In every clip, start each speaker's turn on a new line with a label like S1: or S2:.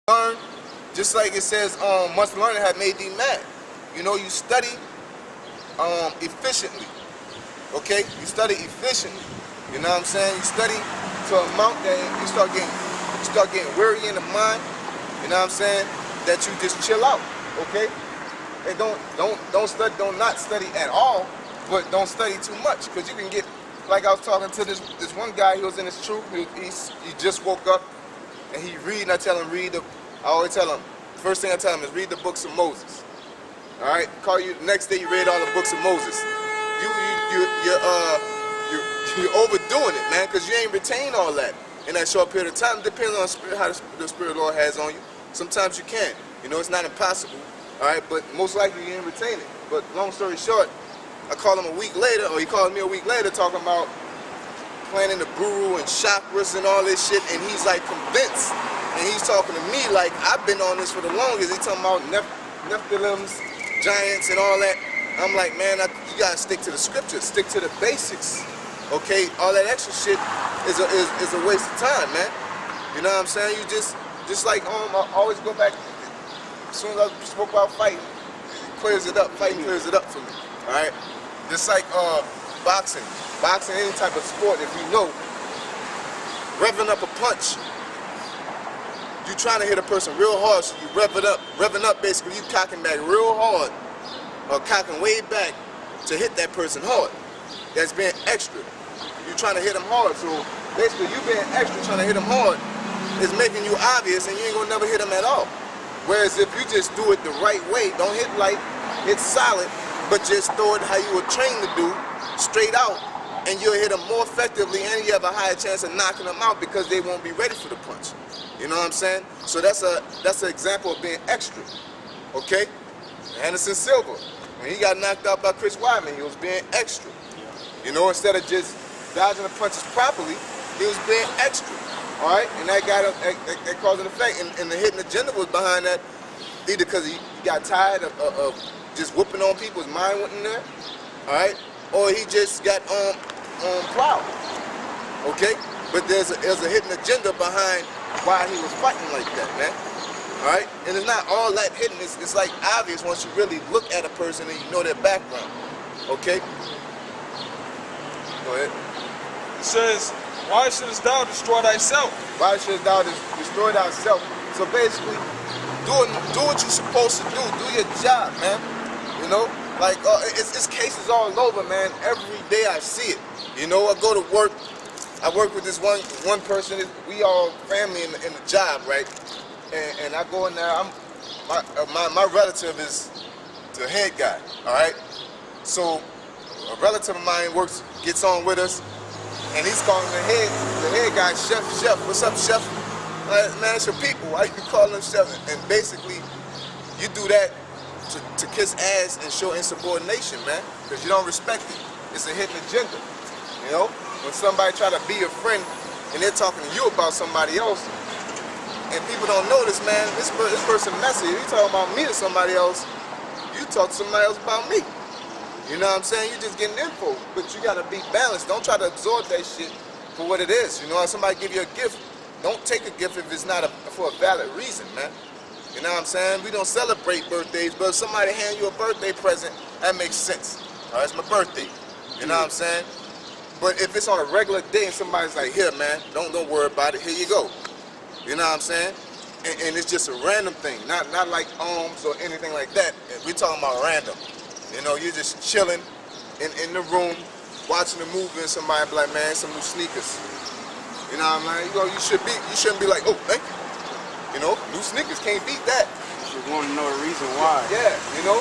S1: learn, just like it says, much learning have made thee mad. You know, you study efficiently. Okay? You study efficiently. You know what I'm saying? You study to a amount that you start getting weary in the mind. You know what I'm saying? That you just chill out. Okay? And don't not study at all, but don't study too much, because you can get, like I was talking to this one guy. He was in his truth. He just woke up and he reading. I tell him I always tell him, first thing I tell him is read the books of Moses. All right, call you the next day. You read all the books of Moses. You're overdoing it, man, because you ain't retain all that in that short period of time. It depends on the spirit, how the Spirit of the Lord has on you. Sometimes you can. You know, it's not impossible. All right, but most likely you ain't retain it. But long story short, I call him a week later, or he called me a week later, talking about planning the guru and chakras and all this shit, and he's like convinced. And he's talking to me like I've been on this for the longest. He's talking about Nephilims, giants, and all that. I'm like, man, you gotta stick to the scriptures, stick to the basics. Okay, all that extra shit is a waste of time, man. You know what I'm saying? You just like I always go back. As soon as I spoke about fighting, it clears it up. Fighting clears it up for me. All right, just like boxing, any type of sport. If you know, revving up a punch. You trying to hit a person real hard, so you revving up basically, you cocking back real hard, or cocking way back to hit that person hard. That's being extra. You trying to hit them hard, so basically you being extra trying to hit them hard is making you obvious, and you ain't gonna never hit them at all. Whereas if you just do it the right way, don't hit light, hit solid, but just throw it how you were trained to do, straight out, and you'll hit them more effectively, and you have a higher chance of knocking them out because they won't be ready for the punch. You know what I'm saying? So that's an example of being extra. Okay? Anderson Silva, when he got knocked out by Chris Weidman, he was being extra. You know, instead of just dodging the punches properly, he was being extra. All right? And that caused an effect. And the hidden agenda was behind that, either because he got tired of just whooping on people, his mind went in there, all right? Or he just got proud. Okay? But there's a hidden agenda behind why he was fighting like that, man. All right? And it's not all that hidden. It's like obvious once you really look at a person and you know their background. Okay? Go ahead.
S2: It says, why shouldest thou destroy thyself?
S1: Why shouldest thou destroy thyself? So basically, do what you're supposed to do. Do your job, man. You know? Like, it's cases all over, man. Every day I see it. You know, I go to work. I work with this one person. We all family in the job, right? And I go in there. My relative is the head guy. All right. So a relative of mine gets on with us, and he's calling the head guy chef. What's up, chef? Man, it's your people. Why you calling him chef? And basically, you do that to kiss ass and show insubordination, man, because you don't respect it. It's a hidden agenda, you know. When somebody try to be your friend and they're talking to you about somebody else, and people don't know this, man, this person messy. If you talking about me to somebody else, you talk to somebody else about me. You know what I'm saying? You're just getting info, but you gotta be balanced. Don't try to absorb that shit for what it is. You know, if somebody give you a gift, don't take a gift if it's not for a valid reason, man. You know what I'm saying? We don't celebrate birthdays, but if somebody hand you a birthday present, that makes sense. All right, it's my birthday. You know what I'm saying? But if it's on a regular day and somebody's like, here, man, don't worry about it. Here you go. You know what I'm saying? And it's just a random thing, not like alms or anything like that. We're talking about random. You know, you're just chilling in the room, watching a movie, and somebody be like, man, some new sneakers. You know what I mean? You shouldn't be like, oh, thank you. You know, new sneakers, can't beat that.
S2: You should want to know the reason why.
S1: Yeah, you know,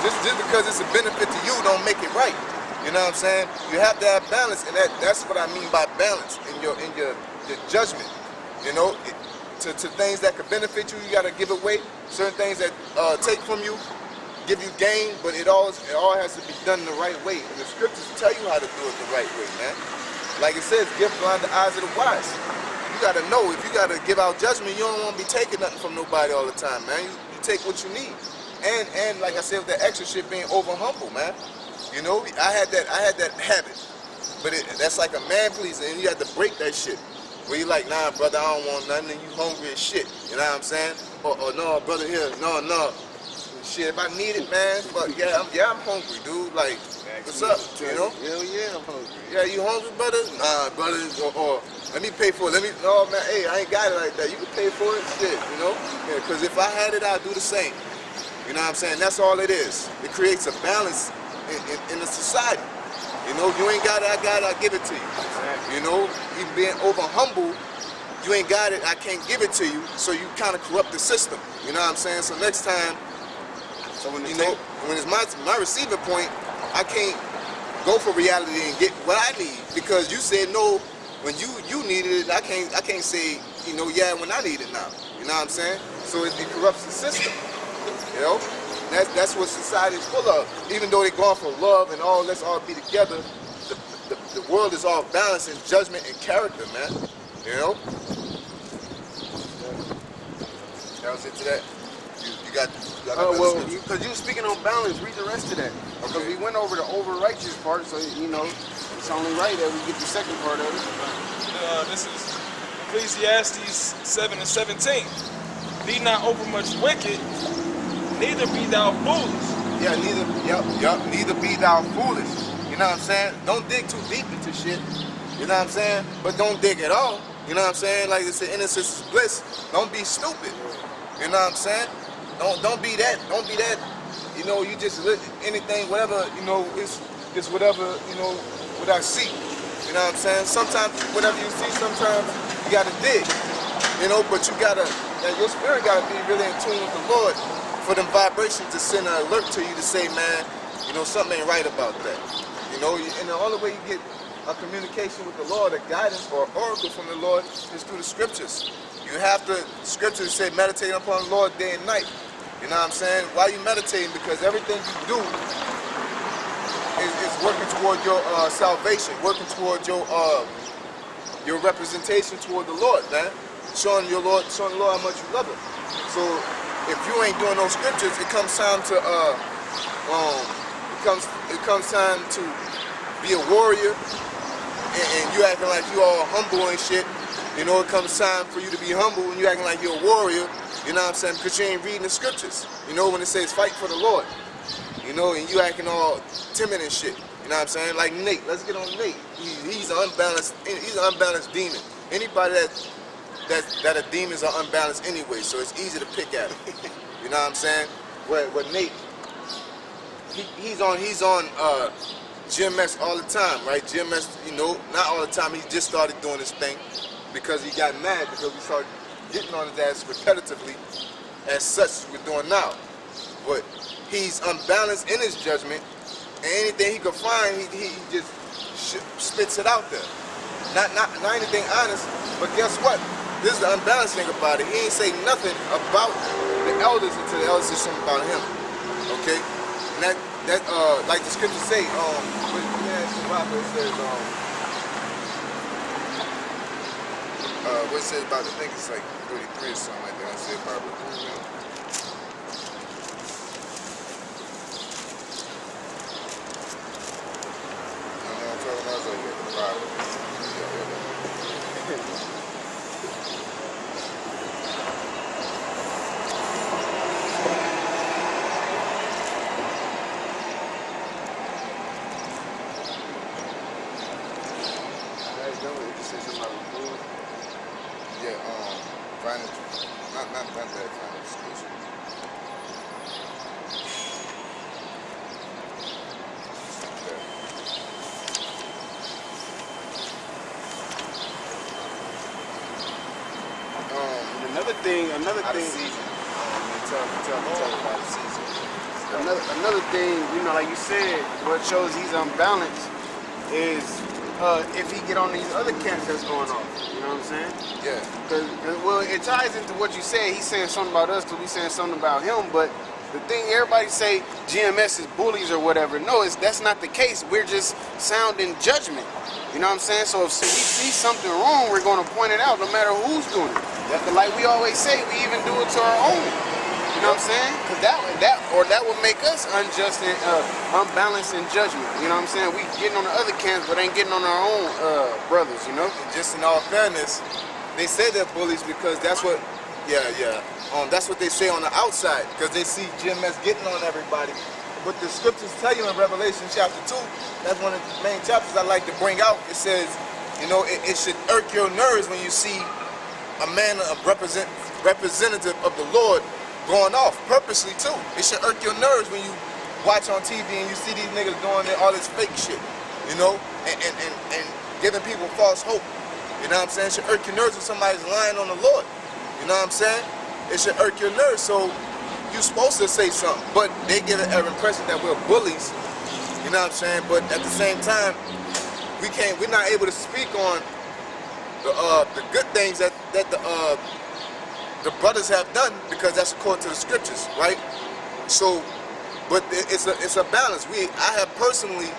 S1: just because it's a benefit to you don't make it right. You know what I'm saying? You have to have balance, and that's what I mean by balance in your judgment. You know, to things that could benefit you, you got to give away. Certain things that take from you, give you gain, but it all has to be done the right way. And the scriptures tell you how to do it the right way, man. Like it says, give blind the eyes of the wise. You got to know, if you got to give out judgment, you don't want to be taking nothing from nobody all the time, man. You take what you need. And like I said, with that extra shit being over humble, man. You know, I had that habit, but that's like a man pleaser, and you have to break that shit. Where you like, nah, brother, I don't want nothing, and you hungry as shit. You know what I'm saying? Or no, brother, here, no. Shit, if I need it, man, but I'm hungry, dude. Like, what's up? You know?
S3: Hell yeah, I'm hungry.
S1: Yeah, you hungry, brother? Nah, brother, or let me pay for it. No, man, hey, I ain't got it like that. You can pay for it, shit, you know? Yeah, because if I had it, I'd do the same. You know what I'm saying? That's all it is. It creates a balance in the society. You know, you ain't got it, I got it, I give it to you.
S3: Exactly.
S1: You know, even being over humble, you ain't got it, I can't give it to you, so you kind of corrupt the system. You know what I'm saying? So next time,
S3: So when
S1: you know, when it's my receiving point, I can't go for reality and get what I need because you said no when you needed it. I can't say, you know, yeah, when I need it now. You know what I'm saying? So it corrupts the system. You know, that's what society is full of. Even though they're going for love and all, let's all be together. The world is all balance and judgment and character, man. You know. That was it to that. You got
S3: well, because you speaking on balance, read the rest of that. Because we went over the over-righteous part, so, you know, it's only right that we get the second part of it.
S2: This is Ecclesiastes 7:17. Be not overmuch wicked, neither be thou foolish.
S1: Yeah, neither be thou foolish. You know what I'm saying? Don't dig too deep into shit. You know what I'm saying? But don't dig at all. You know what I'm saying? Like they say, innocence is bliss. Don't be stupid. You know what I'm saying? Don't be that. Don't be that. You know, you just look anything, whatever. You know, it's whatever. You know, what I see. You know what I'm saying? Sometimes whatever you see, sometimes you gotta dig. You know, but you gotta. Your spirit gotta be really in tune with the Lord for them vibrations to send an alert to you to say, man, you know, something ain't right about that. You know, and the only way you get a communication with the Lord, a guidance or oracle from the Lord is through the scriptures. You have to, scriptures say, meditate upon the Lord day and night. You know what I'm saying? Why are you meditating? Because everything you do is working toward your salvation, working toward your representation toward the Lord, man. Showing the Lord how much you love him. So if you ain't doing those scriptures, it comes time to it comes time to be a warrior, and you acting like you all humble and shit. You know, it comes time for you to be humble when you acting like you're a warrior. You know what I'm saying? Because you ain't reading the scriptures. You know, when it says fight for the Lord. You know, and you acting all timid and shit. You know what I'm saying? Like Nate. Let's get on Nate. He's an unbalanced demon. Anybody that a demons are unbalanced anyway, so it's easy to pick at him. You know what I'm saying? Where Nate, he's on GMS all the time, right? GMS, you know, not all the time. He just started doing this thing because he got mad because we started getting on his ass repetitively, as such we're doing now. But he's unbalanced in his judgment, and anything he could find, he just spits it out there. Not anything honest, but guess what? This is the unbalanced thing about it. He ain't say nothing about the elders until the elders said something about him. Okay? And that like the scriptures say, it says, what it says about, I think it's like 33 or something like that. I said Bible. You know what I'm talking about? So you get the Bible. Not that kind of situation.
S3: Another thing. Another thing, you know, like you said, what shows he's unbalanced is if he get on these other camps that's going on. You know what I'm saying?
S1: Yeah.
S3: Cause, well, it ties into what you said. He's saying something about us, because we saying something about him. But the thing, everybody say GMS is bullies or whatever. No, that's not the case. We're just sounding judgment. You know what I'm saying? So if we see something wrong, we're going to point it out, no matter who's doing it. Like we always say, we even do it to our own. You You know what I'm saying? Because that would make us unjust and unbalanced in judgment. You know what I'm saying? We getting on the other camps, but ain't getting on our own brothers. You know?
S1: And just in all fairness, they say they're bullies because that's what, that's what they say on the outside because they see GMS getting on everybody. But the scriptures tell you in Revelation chapter 2, that's one of the main chapters I like to bring out. It says, you know, it should irk your nerves when you see a man, a representative of the Lord going off purposely too. It should irk your nerves when you watch on TV and you see these niggas doing all this fake shit, you know, and giving people false hope. You know what I'm saying? It should irk your nerves when somebody's lying on the Lord. You know what I'm saying? It should irk your nerves. So you're supposed to say something, but they give an impression that we're bullies. You know what I'm saying? But at the same time, we're not able to speak on the good things that the brothers have done because that's according to the scriptures, right? So, but it's a balance. I have personally,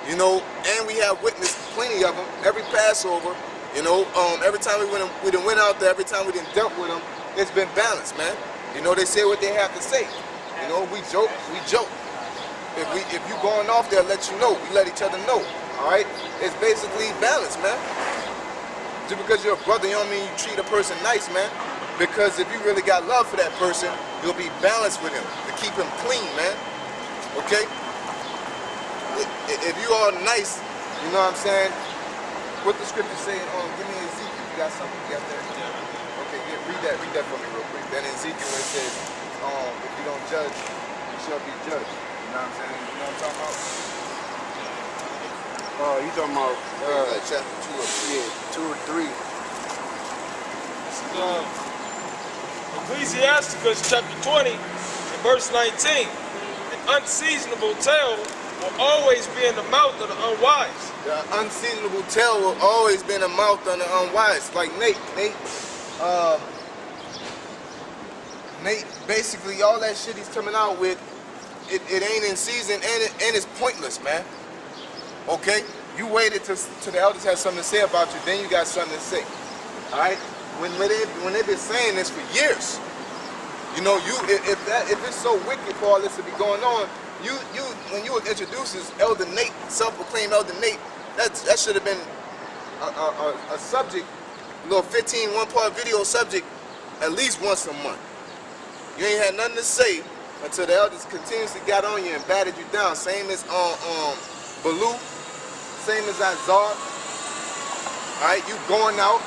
S1: you know, and we have witnessed plenty of them. Every Passover, you know, every time we done went out there, every time we done dealt with them, it's been balanced, man. You know, they say what they have to say. You know, we joke. If you going off there, let you know. We let each other know. All right? It's basically balance, man. Just because you're a brother, you don't mean you treat a person nice, man. Because if you really got love for that person, you'll be balanced with him to keep him clean, man. Okay? If you are nice, you know what I'm saying? What the scripture saying? Give me Ezekiel. You got something? You got that? Okay, yeah, read that for me real quick. Then in Ezekiel it says, if you don't judge, you shall be judged. You know what I'm saying? You know what I'm talking about?
S3: Oh, you talking about
S1: chapter 2 or 3.
S3: Yeah, 2 or 3.
S2: This is Ecclesiasticus chapter 20 and verse 19. An unseasonable tale will always be in the mouth of the unwise.
S1: The unseasonable tale will always be in the mouth of the unwise. Like Nate, basically all that shit he's coming out with, it ain't in season and it's pointless, man. Okay? You waited till the elders had something to say about you, then you got something to say. Alright? When they've been saying this for years, you know, if it's so wicked for all this to be going on, when you would introduce as Elder Nate, self-proclaimed Elder Nate, that should have been a subject, a little 15 one-part video subject at least once a month. You ain't had nothing to say until the elders continuously got on you and battered you down. Same as Baloo, same as Azar. Alright, you going out,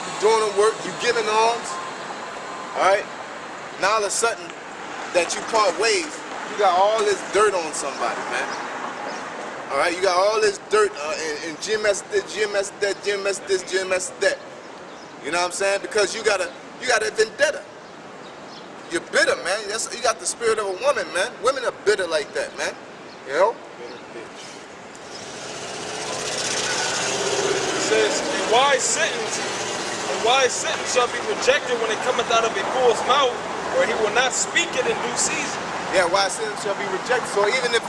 S1: you doing the work, you giving alms. Alright? Now all of a sudden that you part ways, you got all this dirt on somebody, man. Alright, you got all this dirt and GMS this, GMS that, GMS this, GMS that. You know what I'm saying? Because you got a vendetta. You're bitter, man. You got the spirit of a woman, man. Women are bitter like that, man. You know?
S2: It says, a wise sentence shall be rejected when it cometh out of a fool's mouth, or he will not speak it in due season.
S1: Yeah, wise sentence shall be rejected. So even if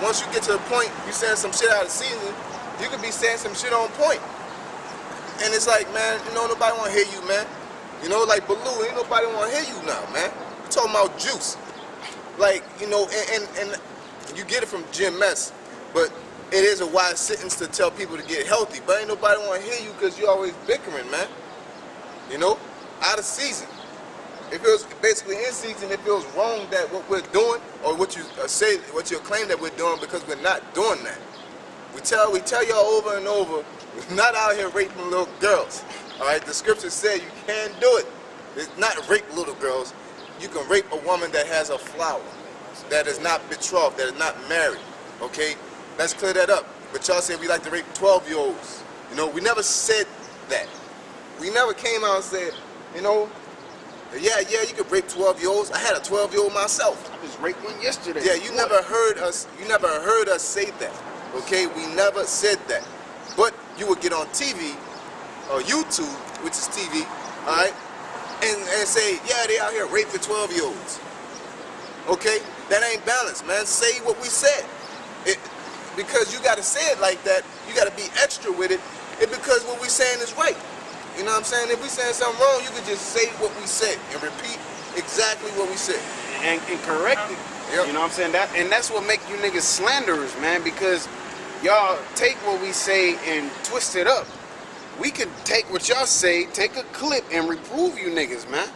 S1: once you get to the point you saying some shit out of season, you could be saying some shit on point. And it's like, man, you know, nobody want to hear you, man. You know, like Baloo, ain't nobody want to hear you now, man. We're talking about juice. Like, you know, and you get it from GMS, but it is a wise sentence to tell people to get healthy. But ain't nobody want to hear you because you're always bickering, man. You know, out of season. It feels basically in season. It feels wrong that what we're doing, or what you say, what you claim that we're doing, because we're not doing that. We tell y'all over and over, we're not out here raping little girls. All right, the scripture said you can do it. It's not rape little girls. You can rape a woman that has a flower, that is not betrothed, that is not married. Okay, let's clear that up. But y'all say we like to rape 12-year-olds. You know, we never said that. We never came out and said, you know, yeah, you could rape 12-year-olds. I had a 12-year-old myself.
S3: I just raped one yesterday.
S1: Yeah, you never heard us say that. Okay, we never said that. But you would get on TV or YouTube, which is TV, all right, and say, yeah, they out here raping 12-year-olds. Okay, that ain't balanced, man. Say what we said. Because you got to say it like that, you got to be extra with it. Because what we saying is right. You know what I'm saying? If we saying something wrong, you could just say what we said and repeat exactly what we said.
S3: and correct it.
S1: Yep.
S3: You know what I'm saying? That's what make you niggas slanderers, man, because y'all take what we say and twist it up. We can take what y'all say, take a clip, and reprove you niggas, man.